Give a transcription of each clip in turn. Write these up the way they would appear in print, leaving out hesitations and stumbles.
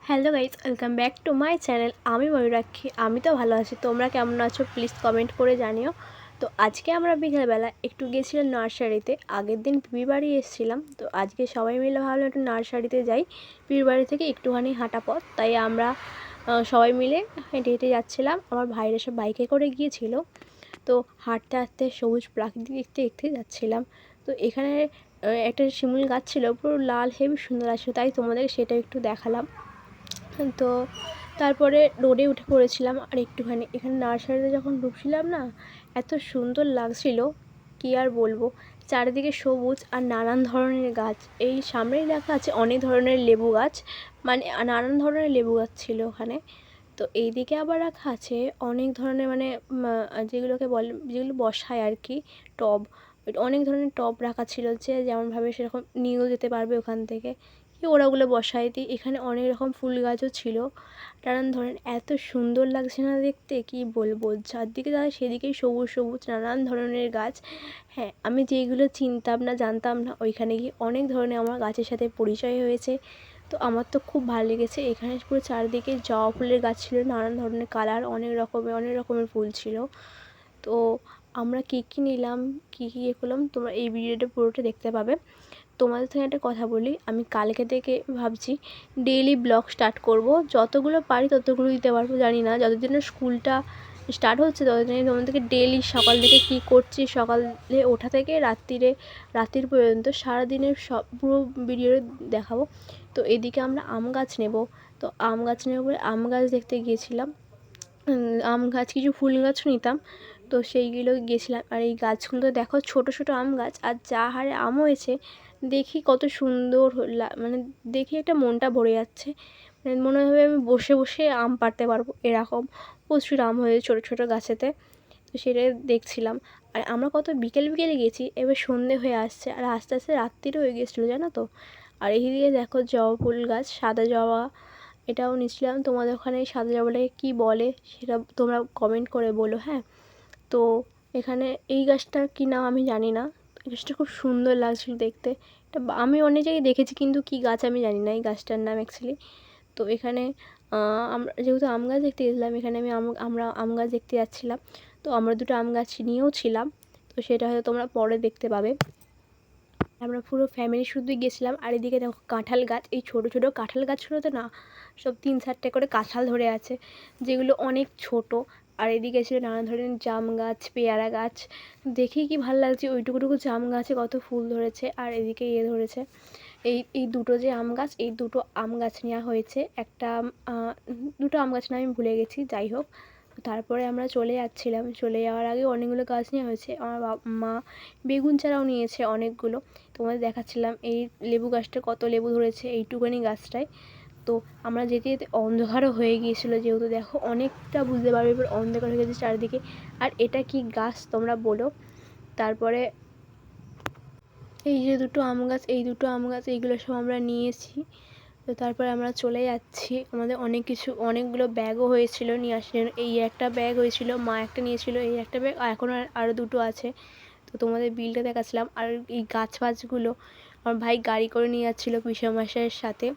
Hello guys, welcome back to my channel. আমি ময়ূরাক্ষী। আমি তো ভালো আছি, তোমরা কেমন আছো প্লিজ কমেন্ট করে জানিও। তো আজকে আমরা বিকেলবেলা একটু গেছিলাম নার্সারিতে। আগের দিন পিপির বাড়ি এসেছিলাম, তো আজকে সবাই মিলে ভাবলাম একটু নার্সারিতে যাই। পিপির বাড়ি থেকে একটুখানি হাঁটা পথ, তাই আমরা সবাই মিলে হেঁটে হেঁটে যাচ্ছিলাম। আমার ভাইরা সব বাইকে করে গিয়েছিল, তো হাঁটতে হাঁটতে সবুজ প্রাকৃতিক দেখতে দেখতে যাচ্ছিলাম। তো এখানে একটা শিমুল গাছ ছিল, পুরো লাল, হেবি সুন্দর আসছিল, তাই তোমাদের সেটা একটু দেখালাম। তো তারপরে রোডে উঠে পড়েছিলাম। আর একটুখানি এখানে নার্সারিতে যখন ঢুকছিলাম না, এত সুন্দর লাগছিল, কি আর বলবো। চারিদিকে সবুজ আর নানান ধরনের গাছ। এই সামনেই লেখা আছে অনেক ধরনের লেবু গাছ, মানে নানান ধরনের লেবু গাছ ছিল ওখানে। তো এইদিকে আবার রাখা আছে অনেক ধরনের, মানে যেগুলোকে বলে, যেগুলো বসায় আর কি, টব। অনেক ধরনের টব রাখা ছিল, যে যেমনভাবে সেরকম নিয়েও যেতে পারবে ওখান থেকে, কি ওরা ওগুলো বসায় দিই। এখানে অনেক রকম ফুল গাছও ছিল, নানান ধরনের। এত সুন্দর লাগছে না দেখতে, কি বলবো। যারদিকে যায় সেদিকেই সবুজ সবুজ নানান ধরনের গাছ। হ্যাঁ, আমি যেইগুলো চিনতাম না, জানতাম না, ওইখানে গিয়ে অনেক ধরনের আমার গাছের সাথে পরিচয় হয়েছে। তো আমার তো খুব ভালো লেগেছে। এখানে পুরো চারদিকে জবা ফুলের গাছ ছিল, নানান ধরনের কালার, অনেক রকমের ফুল ছিল। তো আমরা কী কী নিলাম, কী কী ইয়ে করলাম, তোমরা এই ভিডিওটা পুরোটা দেখতে পাবে। তোমাদের থেকে একটা কথা বলি, আমি কালকে থেকে ভাবছি ডেইলি ব্লগ স্টার্ট করব। যতগুলো পারি ততগুলো দিতে পারবো, জানি না। যতদিন না স্কুলটা স্টার্ট হচ্ছে ততদিনে তোমাদেরকে ডেইলি সকাল থেকে কী করছি, সকালে ওঠা থেকে রাত্রির পর্যন্ত সারাদিনের সব পুরো ভিডিও দেখাবো। তো এদিকে আমরা আম গাছ নেব। তো আম গাছ নেব বলে আম গাছ দেখতে গিয়েছিলাম। আম গাছ, কিছু ফুল গাছও নিতাম। তো সেইগুলো গেছিলাম। আর এই গাছগুলো দেখো, ছোট ছোট আম গাছ, আর যা হারে আম হয়েছে দেখি কত সুন্দর মানে দেখি একটা মনটা ভরে যাচ্ছে। মানে মনে হবে আমি বসে বসে আম পাড়তে পারবো, এরকম প্রচুর আম হয়েছে ছোটো ছোটো গাছেতে। তো সেটাই দেখছিলাম। আর আমরা কত বিকেল বিকেলে গেছি, এবার সন্ধে হয়ে আসছে, আর আস্তে আস্তে রাত্রিরও হয়ে গেছিলো, জানো তো। আর এইদিকে দেখো জবা ফুল গাছ, সাদা জবা, এটাও নিচ্ছিলাম। তোমাদের ওখানে সাদা জবাটাকে কী বলে সেটা তোমরা কমেন্ট করে বলো, হ্যাঁ। তো এখানে এই গাছটার কী নাম আমি জানি না। এই গাছটা খুব সুন্দর লাগছিল দেখতে। এটা আমি অনেক জায়গায় দেখেছি, কিন্তু কী গাছ আমি জানি না এই গাছটার নাম অ্যাকচুয়ালি। তো এখানে আমরা যেহেতু আম গাছ দেখতে গেছিলাম, এখানে আমরা আম গাছ দেখতে যাচ্ছিলাম। তো আমরা দুটো আম গাছ নিয়েও ছিলাম, তো সেটা হয়তো তোমরা পরে দেখতে পাবে। আমরা পুরো ফ্যামিলি শুধুই গেছিলাম। আর এদিকে দেখো কাঁঠাল গাছ, এই ছোটো ছোটো কাঁঠাল গাছগুলোতে না সব 3-4টে করে কাঁঠাল ধরে আছে, যেগুলো অনেক ছোট। আর এদিকে ছিল নানা ধরনের জাম গাছ, পেয়ারা গাছ। দেখেই কি ভালো লাগছে, ওইটুকুটুকু জাম গাছে কত ফুল ধরেছে, আর এদিকে ধরেছে। এই দুটো যে আম গাছ, এই দুটো আম গাছ নেওয়া হয়েছে। একটা দুটো আম গাছ না, আমি ভুলে গেছি, যাই হোক। তারপরে আমরা চলে যাচ্ছিলাম, চলে যাওয়ার আগে অনেকগুলো গাছ নেওয়া হয়েছে। আমার মা বেগুন চারাও নিয়েছে অনেকগুলো। তোমাদের দেখাচ্ছিলাম এই লেবু গাছটা কত লেবু ধরেছে, এইটুখানি গাছটায়। তো আমরা যেতে যেতে অন্ধকারও হয়ে গিয়েছিলো, যেহেতু দেখো অনেকটা বুঝতে পারবে এবার অন্ধকার হয়ে গেছে চারিদিকে। আর এটা কি গাছ তোমরা বলো। তারপরে এই যে দুটো আম গাছ, এই দুটো আম গাছ, এইগুলো সব আমরা নিয়েছি। তো তারপরে আমরা চলে যাচ্ছি। আমাদের অনেকগুলো ব্যাগও হয়েছিল নিয়ে আসলেন। এই একটা ব্যাগ হয়েছিল, মা একটা নিয়েছিল, এই একটা ব্যাগ, আর এখন আরও দুটো আছে। তো তোমাদের বিলটা দেখাচ্ছিলাম। আর এই গাছ ফাছগুলো আমার ভাই গাড়ি করে নিয়ে যাচ্ছিলো পিসেমশাইয়ের সাথে।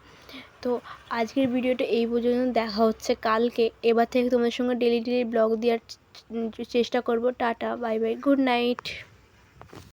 তো আজকের ভিডিওটা এই পর্যন্ত, দেখা হচ্ছে কালকে। এবার থেকে তোমাদের সঙ্গে ডেলি ব্লগ দেওয়ার চেষ্টা করব। Tata, bye bye, good night.